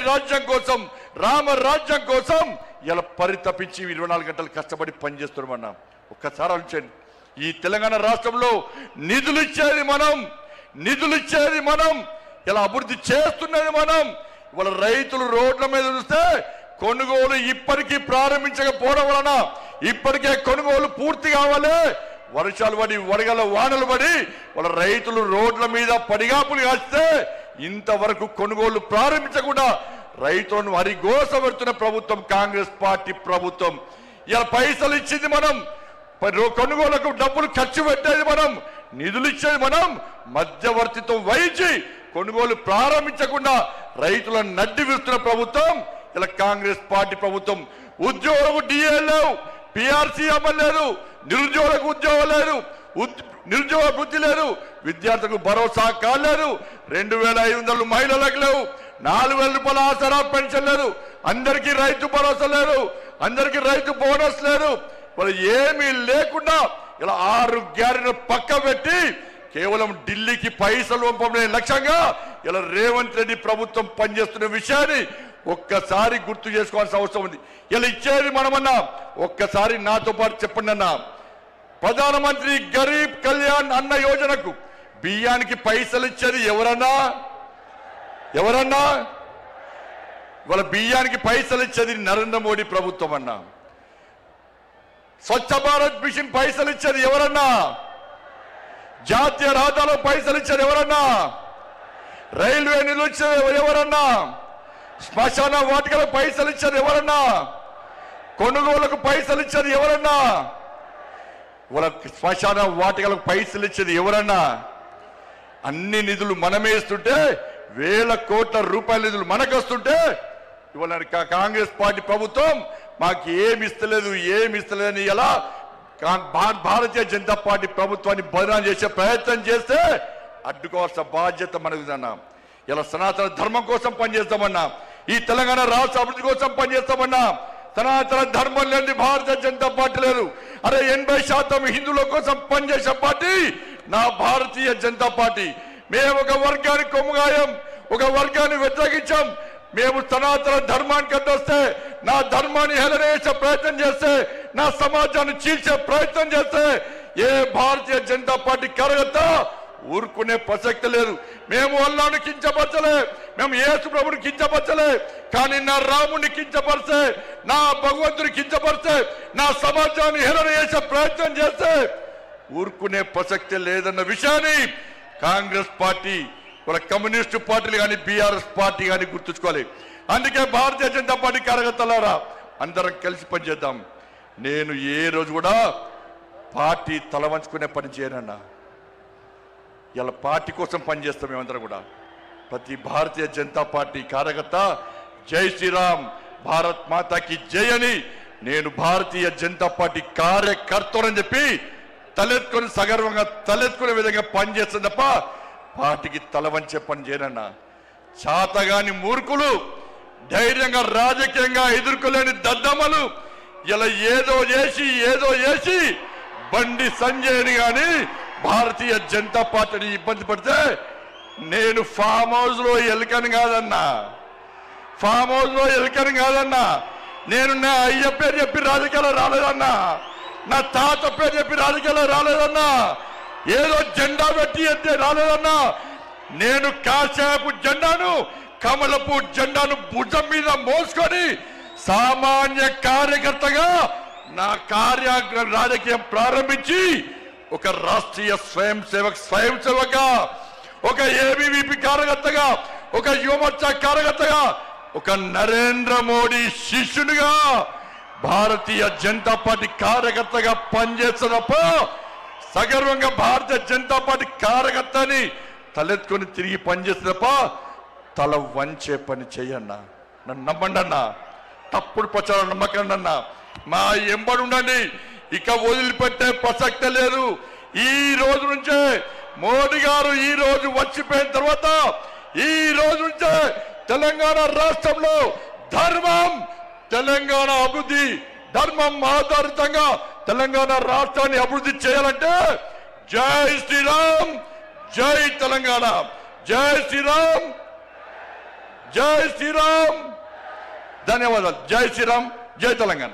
రాజ్యం కోసం, రామ రాజ్యం కోసం ఇలా పరితపించి 24 గంటలు కష్టపడి పనిచేస్తున్నామన్నా. ఒక్కసారి ఆలోచించండి. ఈ తెలంగాణ రాష్ట్రంలో నిధులు ఇచ్చేది మనం, ఇలా అభివృద్ధి చేస్తున్నది మనం. ఇవాళ రైతులు రోడ్ల మీద చూస్తే కొనుగోలు ఇప్పటికీ ప్రారంభించకపోవడం వలన ఇప్పటికే కొనుగోలు పూర్తి కావాలి. వర్షాలు పడి వడగల వానలు పడి వాళ్ళ రైతులు రోడ్ల మీద పడిగాపులు కాస్తే ఇంతవరకు కొనుగోలు ప్రారంభించకుండా రైతులను హరిగోస పెడుతున్న ప్రభుత్వం కాంగ్రెస్ పార్టీ ప్రభుత్వం. ఇలా పైసలు ఇచ్చింది మనం, కొనుగోలుకు డబ్బులు ఖర్చు పెట్టేది మనం, నిధులు ఇచ్చేది మనం, మధ్యవర్తిత్వం వహించి కొనుగోలు ప్రారంభించకుండా రైతులను నడ్డి విస్తున్న ప్రభుత్వం ఇలా కాంగ్రెస్ పార్టీ ప్రభుత్వం. ఉద్యోగులకు డిఏ లేవు, పిఆర్సీ అమలు లేదు, నిరుద్యోగులకు ఉద్యోగం లేదు, నిరుద్యోగ వృత్తి లేదు, విద్యార్థులకు భరోసా కాలేదు, 2500 మహిళలకు లేవు, 4000 రూపాయల ఆసరా పెన్షన్ లేదు, అందరికీ రైతు భరోసా లేదు, అందరికీ రైతు బోనస్ లేదు. వాళ్ళు ఏమీ లేకుండా ఇలా 6 గ్యారెంటీలు పక్క పెట్టి కేవలం ఢిల్లీకి పైసలు పంపడమే లక్ష్యంగా ఇలా రేవంత్ రెడ్డి ప్రభుత్వం పనిచేస్తున్న విషయాన్ని ఒక్కసారి గుర్తు చేసుకోవాల్సిన అవసరం ఉంది. ఇలా ఇచ్చేది మనమన్నా. ఒక్కసారి నాతో పాటు చెప్పండి అన్నా. ప్రధానమంత్రి గరీబ్ కళ్యాణ్ అన్న యోజనకు బియ్యానికి పైసలు ఇచ్చేది ఎవరన్నా? వాళ్ళ బియ్యానికి పైసలు ఇచ్చేది నరేంద్ర మోడీ ప్రభుత్వం అన్నా. స్వచ్ఛ భారత్ మిషన్ పైసలు ఇచ్చేది ఎవరన్నా? జాతీయ రహదారులకు పైసలు ఇచ్చేది ఎవరన్నా? రైల్వే నిధులు ఇచ్చేది ఎవరన్నా? శ్మశాన వాటికలకు పైసలు ఇచ్చేది ఎవరన్నా? కొనుగోలుకు పైసలు ఇచ్చేది ఎవరన్నా? వాళ్ళ శ్మశాన వాటికలకు పైసలు ఇచ్చేది ఎవరన్నా? అన్ని నిధులు మనమే ఇస్తుంటే, వేల కోట్ల రూపాయల నిధులు మనకు వస్తుంటే ఇవాళ కాంగ్రెస్ పార్టీ ప్రభుత్వం మాకు ఏమి ఇస్తలేదని ఎలా భారతీయ జనతా పార్టీ ప్రభుత్వాన్ని బదనాం చేసే ప్రయత్నం చేస్తే అడ్డుకోవాల్సిన బాధ్యత మనకుదన్నా. ఇలా సనాతన ధర్మం కోసం పనిచేస్తామన్నా, ఈ తెలంగాణ రాష్ట్ర అభివృద్ధి కోసం పనిచేస్తామన్నా. సనాతన ధర్మం లేని భారతీయ జనతా పార్టీ లేదు. అరే 80% హిందువుల కోసం పనిచేసే పార్టీ నా భారతీయ జనతా పార్టీ. మేము ఒక వర్గానికి కొమ్ముగాయం, ఒక వర్గాన్ని వ్యతిరేకించాం. మేము సనాతన ధర్మానికి అడ్డొస్తే, నా ధర్మాన్ని హేళన చేసే ప్రయత్నం చేస్తే, నా సమాజాన్ని చీల్చే ప్రయత్నం చేస్తే ఏ భారతీయ జనతా పార్టీ కార్యకర్త ఊరుకునే ప్రసక్తి లేదు. మేము అల్లాను కించపరచలే, మేము యేసు ప్రభుని కించపరచలే, కానీ నా రాముని కించపరిస్తే, నా భగవంతుని కించపరిస్తే, నా సమాజాన్ని హేళన చేసే ప్రయత్నం చేస్తే ఊరుకునే ప్రసక్తి లేదన్న విషయాన్ని కాంగ్రెస్ పార్టీ, వాళ్ళ కమ్యూనిస్టు పార్టీలు కానీ బీఆర్ఎస్ పార్టీ కానీ గుర్తుంచుకోవాలి. అందుకే భారతీయ జనతా పార్టీ కార్యకర్తలారా అందరం కలిసి పనిచేద్దాం. నేను ఏ రోజు కూడా పార్టీ తల వంచుకునే పని చేయనన్నా. ఇలా పార్టీ కోసం పనిచేస్తాం. మేమందరం కూడా ప్రతి భారతీయ జనతా పార్టీ కార్యకర్త జై శ్రీరామ్, భారత్ మాతాకి జై అని నేను భారతీయ జనతా పార్టీ కార్యకర్తలని చెప్పి తలెత్తుకొని సగర్వంగా తలెత్తుకునే విధంగా పనిచేస్తుంది తప్ప పార్టీకి తల వంచే పని చేయనన్నా. చాతగాని మూర్ఖులు, ధైర్యంగా రాజకీయంగా ఎదుర్కోలేని దద్దమ్మలు ఇలా ఏదో చేసి బండి సంజయ్ని కానీ భారతీయ జనతా పార్టీని ఇబ్బంది పడితే నేను ఫామ్ హౌస్ లో ఎలుకని కాదన్నా. నేను నా అయ్య పేరు చెప్పి రాజకీయాలు రాలేదన్నా, నా తాత పేరు చెప్పి రాజకీయాలు రాలేదన్నా, ఏదో జెండా పెట్టి ఎత్తే రాలేదన్నా. నేను కాసేపు జెండాను, కమలపు జెండాను భుజం మీద మోసుకొని సామాన్య కార్యకర్తగా నా రాజకీయం ప్రారంభించి ఒక రాష్ట్రీయ స్వయం సేవక, ఒక ఏబీవీపీ కార్యకర్తగా, ఒక యువమోర్చా కార్యకర్తగా, ఒక నరేంద్ర మోడీ శిష్యునిగా భారతీయ జనతా పార్టీ కార్యకర్తగా పనిచేస్తున్నప్ప సగర్వంగా భారతీయ జనతా పార్టీ కార్యకర్తని తలెత్తుకొని తిరిగి పనిచేస్తున్నప్ప తల వంచే పని చేయన్నా. నన్ను నమ్మండి అన్నా, తప్పుడు ప్రచారం నమ్మకండి అన్నా, మా ఎంబడి ఉండండి. ఇక వదిలిపెట్టే ప్రసక్తే లేదు. ఈ రోజు నుంచే మోడీ గారు ఈ రోజు వచ్చిపోయిన తర్వాత ఈ రోజు నుంచే తెలంగాణ రాష్ట్రంలో ధర్మం, తెలంగాణ అభివృద్ధి, ధర్మం ఆధారితంగా తెలంగాణ రాష్ట్రాన్ని అభివృద్ధి చేయాలంటే జై శ్రీరామ్, జై తెలంగాణ, జై శ్రీరామ్, జై శ్రీరామ్. ధన్యవాదాలు. జై శ్రీరామ్, జై తెలంగాణ.